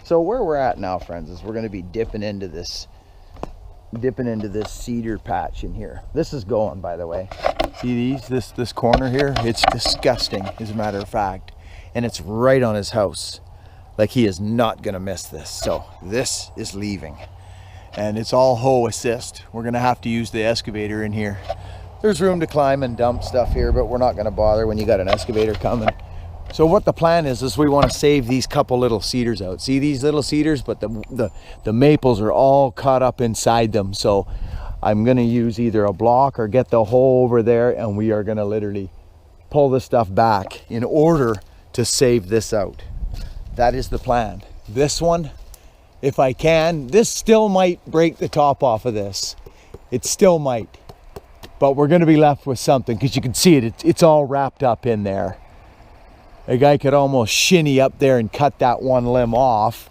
so where we're at now, friends, is we're going to be dipping into this cedar patch in here. This is going, by the way. See this corner here? It's disgusting, as a matter of fact. And it's right on his house. Like, he is not gonna miss this. So this is leaving. And it's all hoe assist. We're gonna have to use the excavator in here. There's room to climb and dump stuff here, but we're not gonna bother when you got an excavator coming. So what the plan is we want to save these couple little cedars out. See these little cedars, but the maples are all caught up inside them. So I'm going to use either a block or get the hoe over there, and we are going to literally pull this stuff back in order to save this out. That is the plan. This one, if I can, this still might break the top off of this. It still might, but we're going to be left with something, because you can see it's all wrapped up in there. A guy could almost shinny up there and cut that one limb off,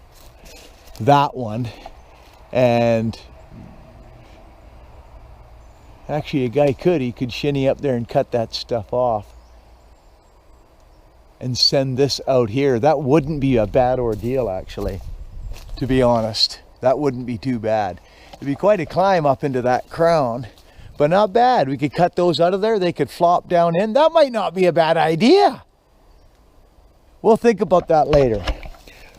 that one, and actually a guy he could shinny up there and cut that stuff off and send this out here. That wouldn't be a bad ordeal, actually, to be honest. That wouldn't be too bad. It'd be quite a climb up into that crown, but not bad. We could cut those out of there. They could flop down in. That might not be a bad idea. We'll think about that later.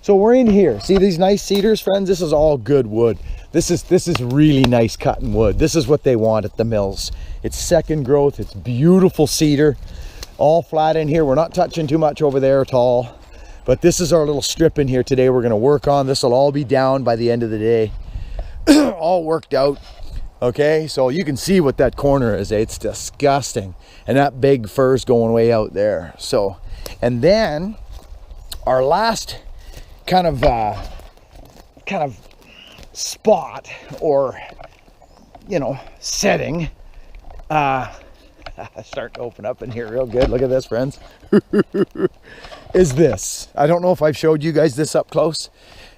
So we're in here. See these nice cedars, friends? This is all good wood. This is really nice cutting wood. This is what they want at the mills. It's second growth. It's beautiful cedar. All flat in here. We're not touching too much over there at all. But this is our little strip in here today we're going to work on. This will all be down by the end of the day. All worked out. Okay, so you can see what that corner is. It's disgusting. And that big fir's going way out there. So, and then our last kind of spot, or setting, starting to open up in here real good. Look at this, friends. Is this. I don't know if I've showed you guys this up close,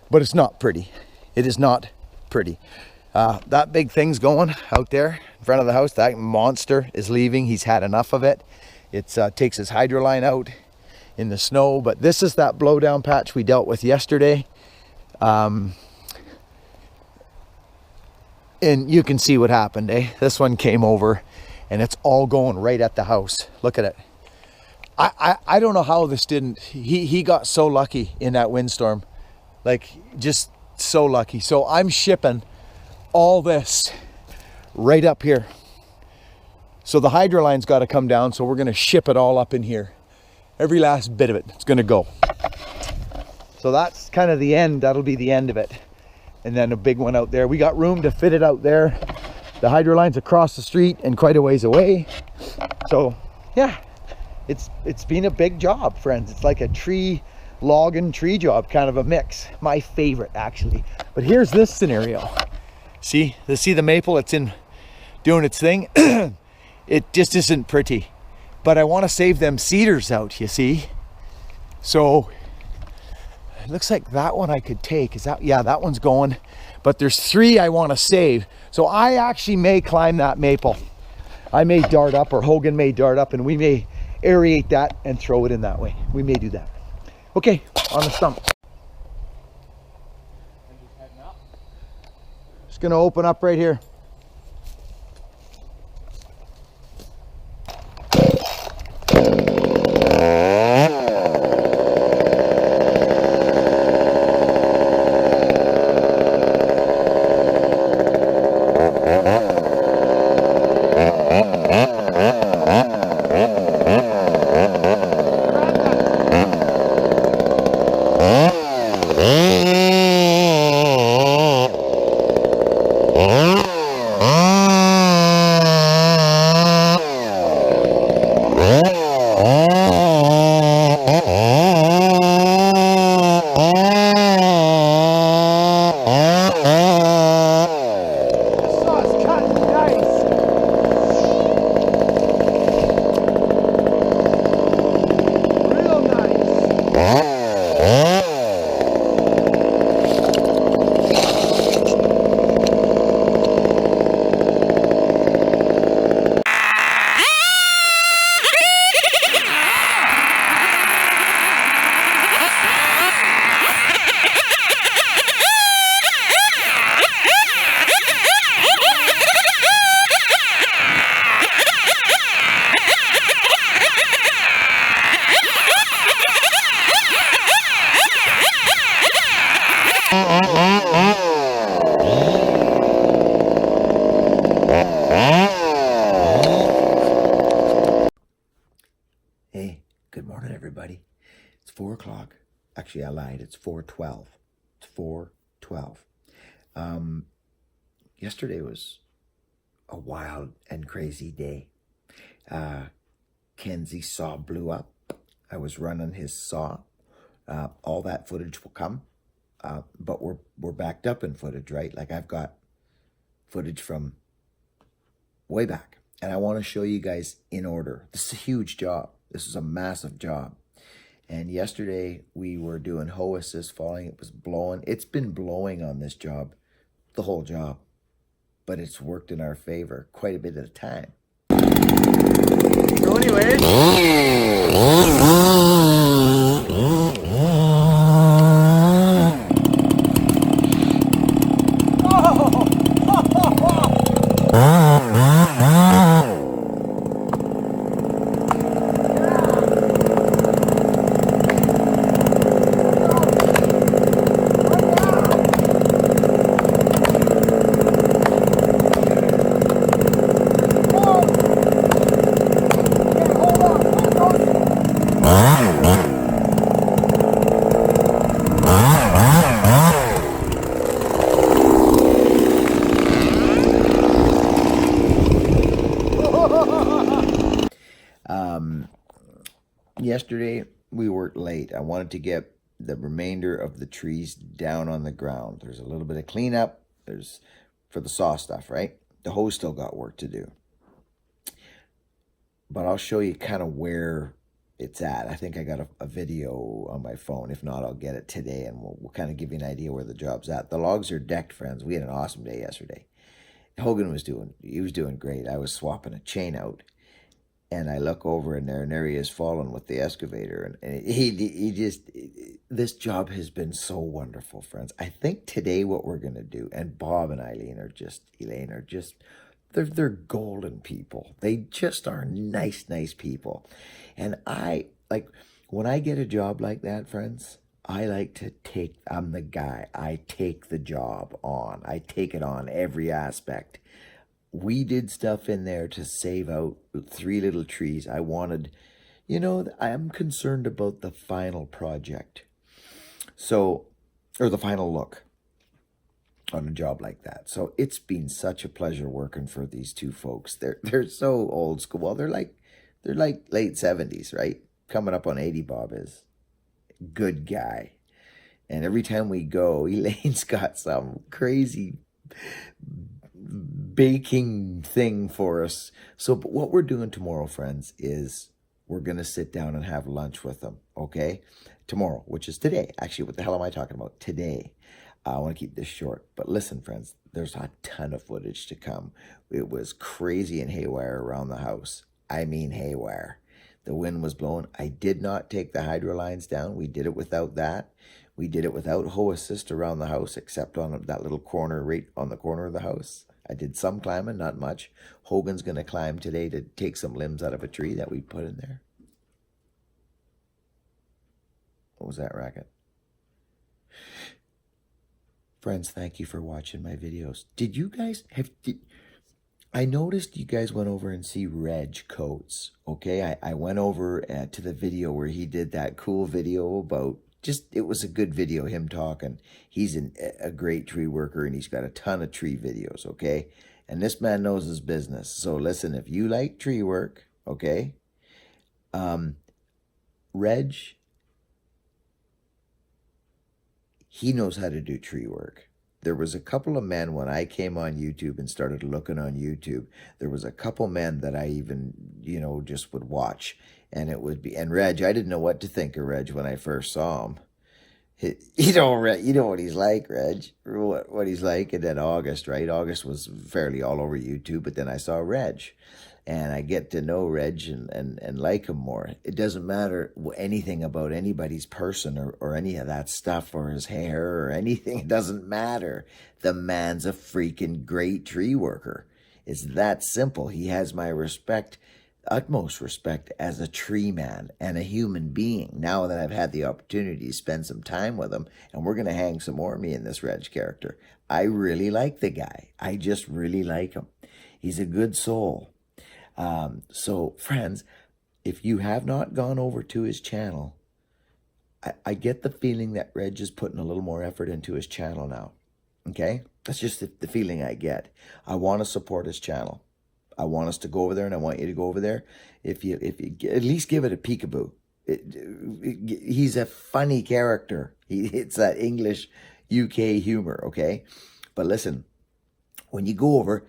but it's not pretty. It is not pretty. That big thing's going out there in front of the house. That monster is leaving. He's had enough of it. It takes his hydro line out in the snow. But this is that blowdown patch we dealt with yesterday. And you can see what happened, eh? This one came over and it's all going right at the house. Look at it. I don't know how this didn't. He got so lucky in that windstorm. Like, just so lucky. So I'm shipping all this right up here. So the hydro line's got to come down, so we're going to ship it all up in here. Every last bit of it, it's going to go. So that's kind of the end. That'll be the end of it. And then a big one out there. We got room to fit it out there. The hydro line's across the street and quite a ways away. So yeah, it's been a big job, friends. It's like a logging tree job, kind of a mix. My favorite, actually. But here's this scenario. See the maple? It's in doing its thing. It just isn't pretty. But I want to save them cedars out, you see. So it looks like that one I could take. Is that, yeah, that one's going. But there's 3 I want to save. So I actually may climb that maple. I may dart up, or Hogan may dart up, and we may aerate that and throw it in that way. We may do that. Okay, on the stump. Just gonna open up right here. Hey, good morning, everybody. It's 4 o'clock. Actually, I lied. It's 4:12. It's 4:12. Yesterday was a wild and crazy day. Kenzie's saw blew up. I was running his saw. All that footage will come, but we're backed up in footage, right? Like I've got footage from way back, and I want to show you guys in order. This is a huge job. This is a massive job. And yesterday we were doing hoe assist falling. It was blowing. It's been blowing on this job, the whole job, but it's worked in our favor quite a bit at a time. So anyways, yesterday we worked late. I wanted to get the remainder of the trees down on the ground. There's a little bit of cleanup. There's for the saw stuff, right? The hoe still got work to do. But I'll show you kind of where it's at. I think I got a video on my phone. If not, I'll get it today, and we'll kind of give you an idea where the job's at. The logs are decked, friends. We had an awesome day yesterday. Hogan was doing great. I was swapping a chain out, and I look over in there, and there he is falling with the excavator. And he just, this job has been so wonderful, friends. I think today what we're going to do, and Bob and Elaine are just, they're golden people. They just are nice people. And when I get a job like that, friends, I like to I'm the guy. I take the job on. I take it on every aspect. We did stuff in there to save out 3 little trees. I wanted, I am concerned about the final project. Or the final look on a job like that. So it's been such a pleasure working for these two folks. They're so old school. Well, they're like late 70s, right? Coming up on 80, Bob is. Good guy. And every time we go, Elaine's got some crazy baking thing for us. So but what we're doing tomorrow, friends, is we're going to sit down and have lunch with them, okay? Tomorrow, which is today. Actually, what the hell am I talking about? Today. I want to keep this short. But listen, friends, there's a ton of footage to come. It was crazy and haywire around the house. I mean haywire. The wind was blowing. I did not take the hydro lines down. We did it without that. We did it without hoe assist around the house, except on that little corner, right on the corner of the house. I did some climbing, not much. Hogan's going to climb today to take some limbs out of a tree that we put in there. What was that racket? Friends, thank you for watching my videos. Did you guys I noticed you guys went over and see Reg Coates, okay? I went over to the video where he did that cool video about, it was a good video, him talking. He's a great tree worker, and he's got a ton of tree videos, okay? And this man knows his business. So listen, if you like tree work, okay? Reg, he knows how to do tree work. There was a couple of men when I came on YouTube and started looking on YouTube. There was a couple men that I even, just would watch. And it would be, and Reg, I didn't know what to think of Reg when I first saw him. You know what he's like, Reg, what he's like. And then August, right? August was fairly all over YouTube, but then I saw Reg. And I get to know Reg and like him more. It doesn't matter anything about anybody's person or any of that stuff or his hair or anything. It doesn't matter. The man's a freaking great tree worker. It's that simple. He has my respect utmost respect as a tree man and a human being now that I've had the opportunity to spend some time with him. And we're going to hang some more of me in this Reg character. I really like the guy. I just really like him. He's a good soul. So friends, if you have not gone over to his channel, I get the feeling that Reg is putting a little more effort into his channel now. Okay? That's just the feeling I get. I want to support his channel. I want us to go over there, and I want you to go over there. If you at least give it a peekaboo. He's a funny character. It's that English UK humor, okay? But listen, when you go over,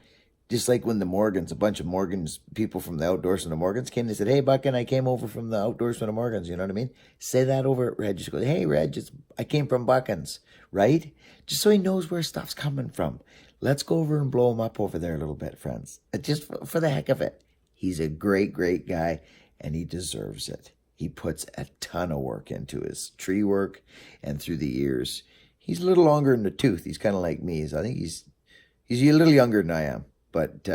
just like when the Morgans, a bunch of Morgans, people from the Outdoors from the Morgans came, they said, hey, Buckin, I came over from the Outdoors from the Morgans, you know what I mean? Say that over at Reg. Just go, hey, Reg, I came from Buckins, right? Just so he knows where stuff's coming from. Let's go over and blow him up over there a little bit, friends. Just for the heck of it. He's a great, great guy, and he deserves it. He puts a ton of work into his tree work, and through the years, he's a little longer in the tooth. He's kind of like me. I think he's a little younger than I am, but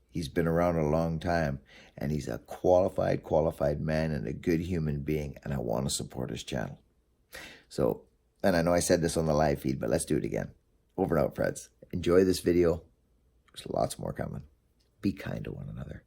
he's been around a long time, and he's a qualified man and a good human being, and I want to support his channel. So, and I know I said this on the live feed, but let's do it again. Over and out, friends. Enjoy this video. There's lots more coming. Be kind to one another.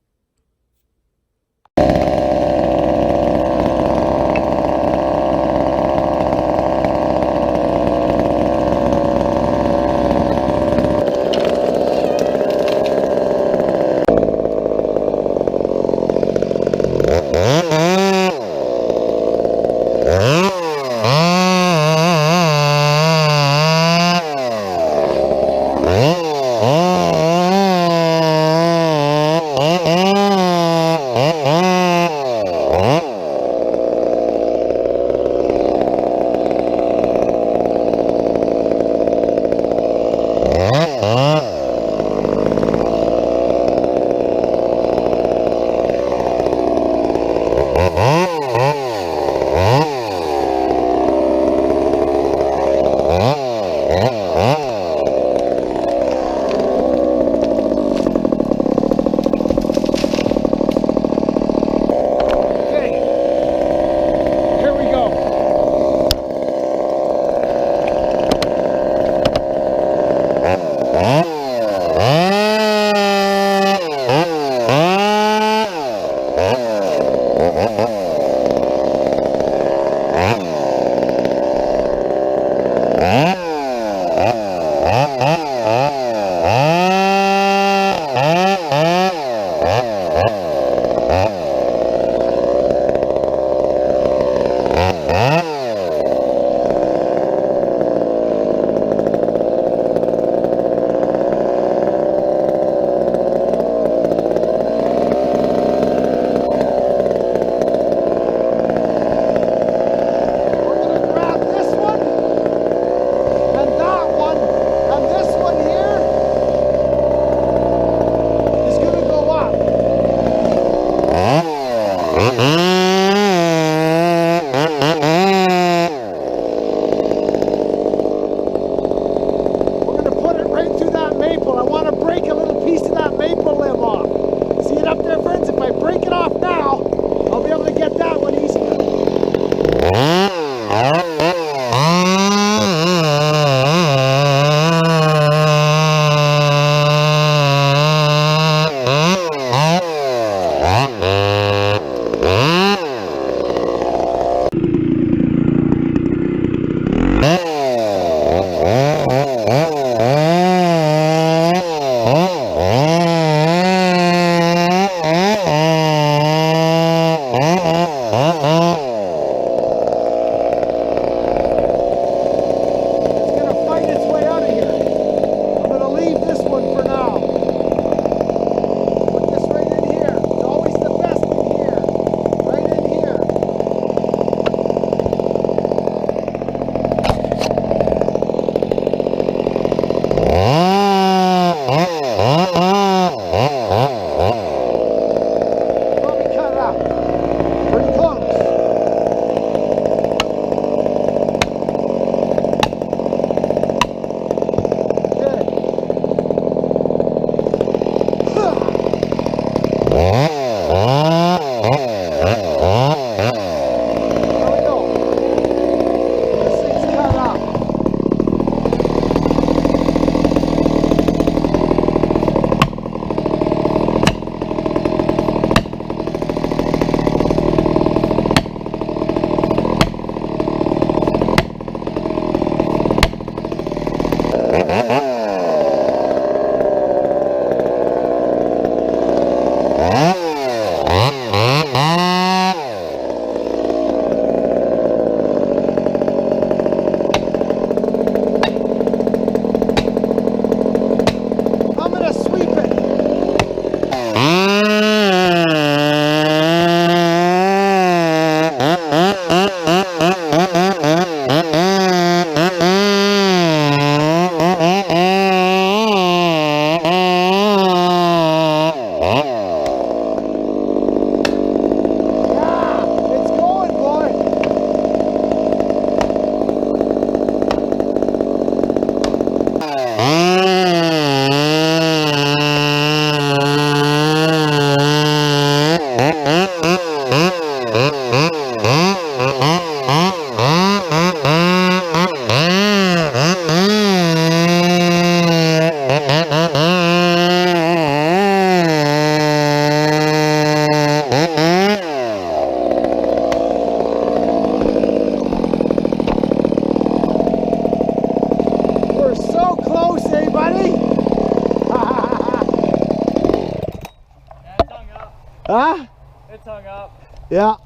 Huh? It's hung up. Yeah.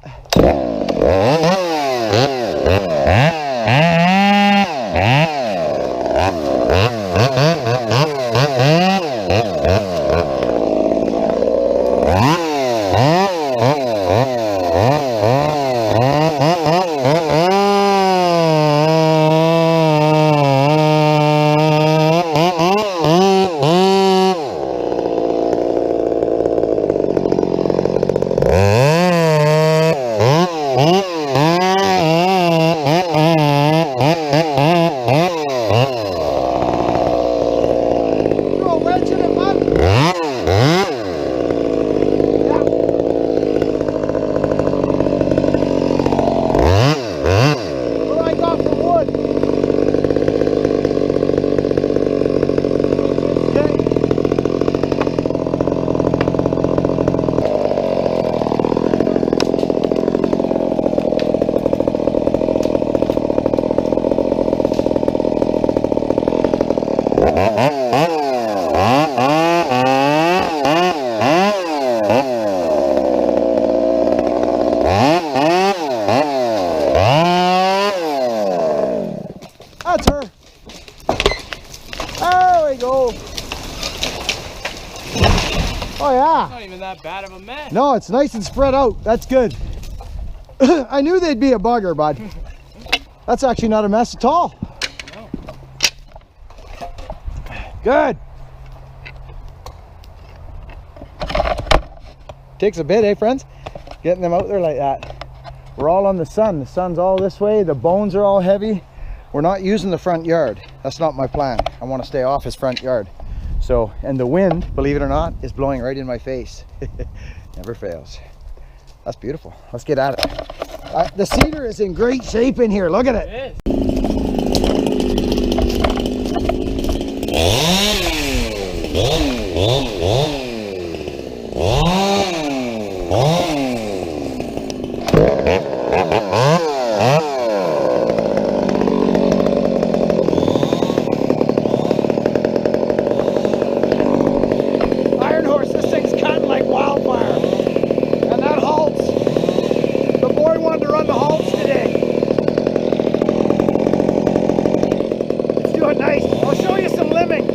That's her. There we go. Oh yeah. It's not even that bad of a mess. No, it's nice and spread out. That's good. I knew they'd be a bugger, bud. That's actually not a mess at all. No. Good. Takes a bit, eh, friends? Getting them out there like that. We're all on the sun. The sun's all this way. The bones are all heavy. We're not using the front yard. That's not my plan. I want to stay off his front yard. So, and the wind, believe it or not, is blowing right in my face. Never fails. That's beautiful. Let's get at it. The cedar is in great shape in here. Look at it. It is. Iron horse, this thing's cutting like wildfire. And that halts. The boy wanted to run the halts today. It's doing nice. I'll show you some limbing.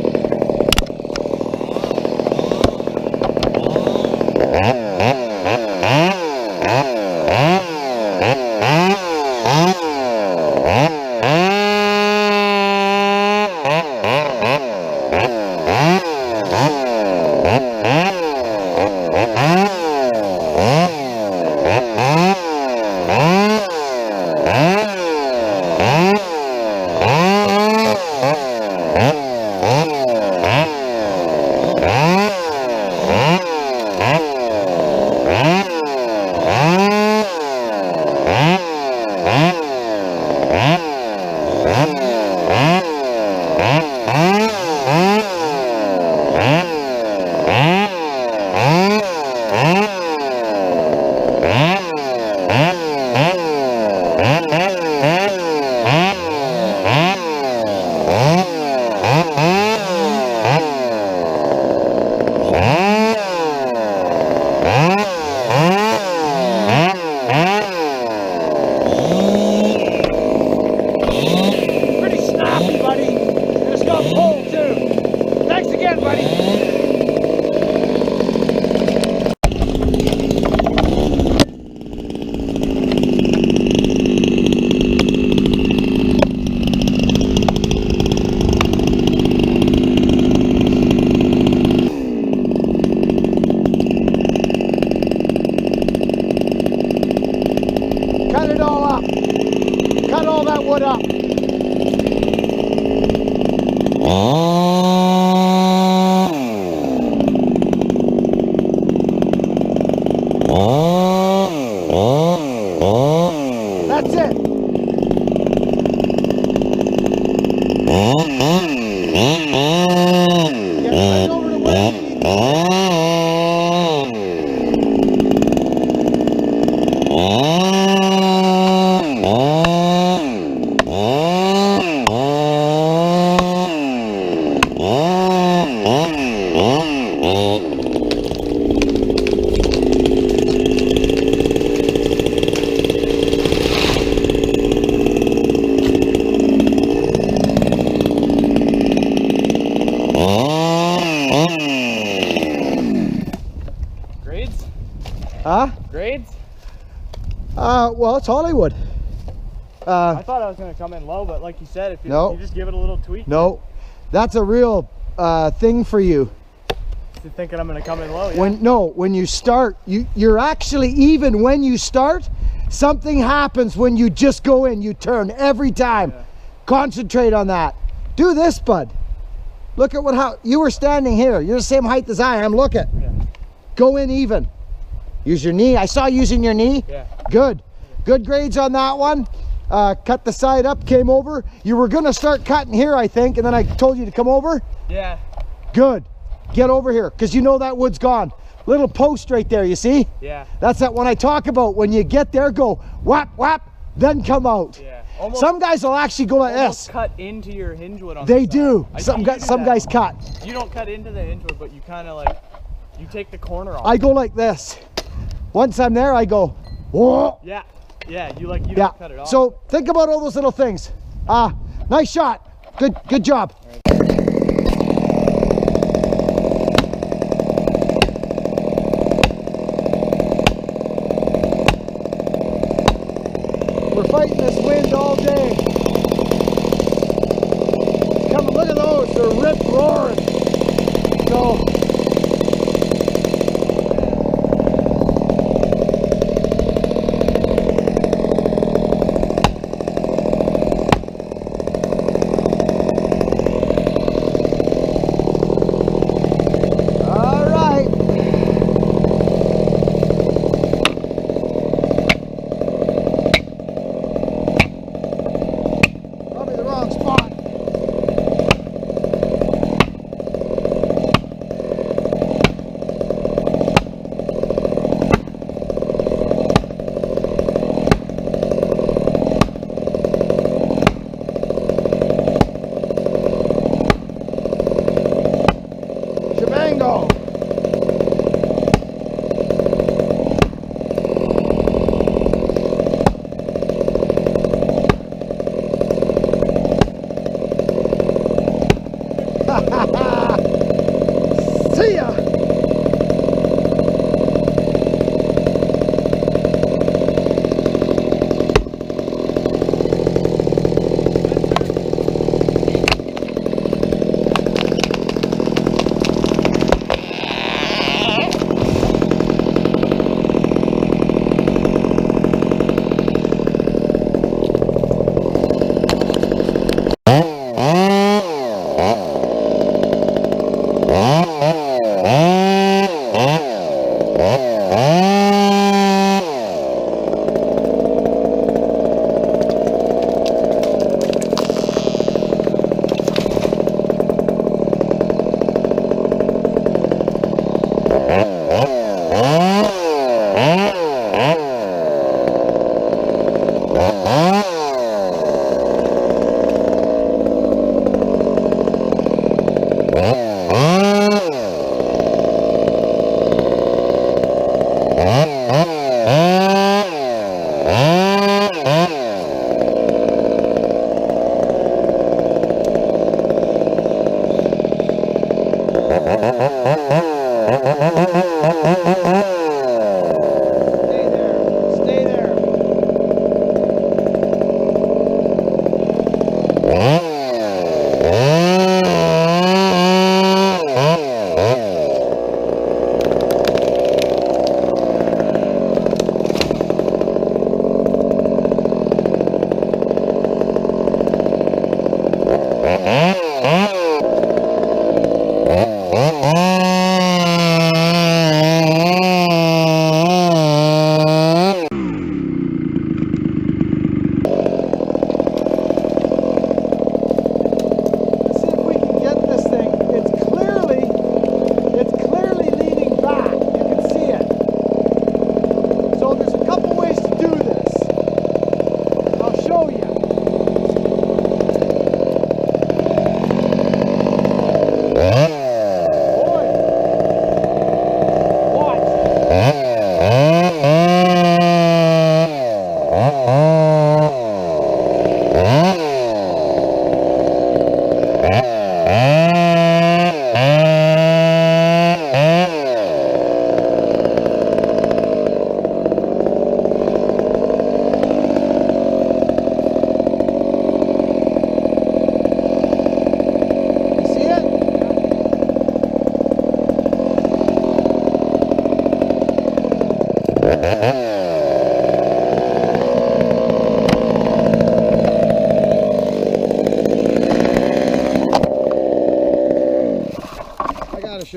wood up. That's it. Get right over to where you need to. Huh? Grades? Well, it's Hollywood. I thought I was gonna come in low, but like you said, if you, No. you just give it a little tweak. No, that's a real thing for you. You're thinking I'm gonna come in low. Yeah. When you start, you're actually, even when you start, something happens when you just go in, you turn every time. Yeah. Concentrate on that. Do this, bud. Look at how you were standing here. You're the same height as I am. Look at. Yeah. Go in even. Use your knee. I saw you using your knee. Yeah. Good. Good grades on that one. Cut the side up, came over. You were gonna start cutting here, I think, and then I told you to come over. Yeah. Good. Get over here, because you know that wood's gone. Little post right there, you see? Yeah. That's that one I talk about. When you get there, go whap, whap, then come out. Yeah. Almost, Some guys will actually go like almost this. cut into your hinge wood on They the side. do. I Some see guys, you do some that. guys cut. You don't cut into the hinge wood, but you kind of like, you take the corner off. I go like this. Once I'm there, I go, whoa. Yeah. Yeah. You like, you Yeah. don't cut it off. So think about all those little things. Nice shot. Good job. We're fighting this wind all day. Come on, look at those. They're rip roaring. So. All right. Probably the wrong spot. Shabango. See ya. Stay there.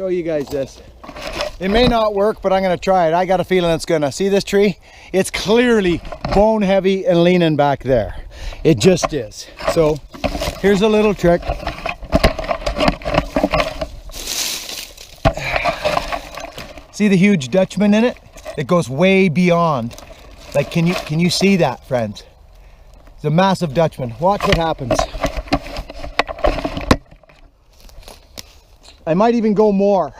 show you guys this. It may not work, but I'm gonna try it. I got a feeling it's gonna. See this tree? It's clearly bone heavy and leaning back there. It just is. So here's a little trick. See the huge Dutchman in it? It goes way beyond. Like, can you see that, friends? It's a massive Dutchman. Watch what happens. I might even go more.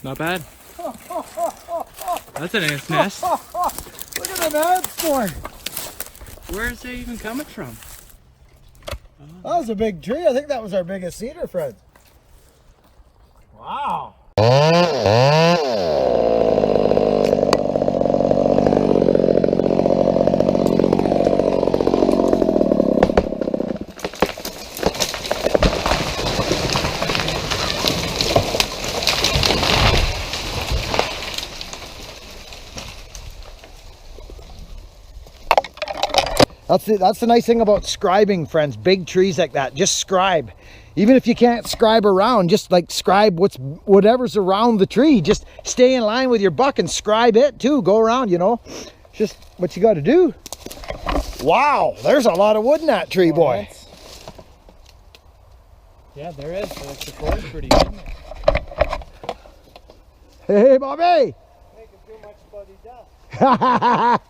Not bad. That's an ant's nest. Look at the ants going. Where is it even coming from? That was a big tree. I think that was our biggest cedar, friends. Wow. That's the nice thing about scribing, friends. Big trees like that, just scribe. Even if you can't scribe around, just like scribe whatever's around the tree. Just stay in line with your buck and scribe it too. Go around, you know. Just what you got to do. Wow, there's a lot of wood in that tree, boy. Yeah, there is. Like the core's pretty good. Hey, Bobby. Making too much buddy dust.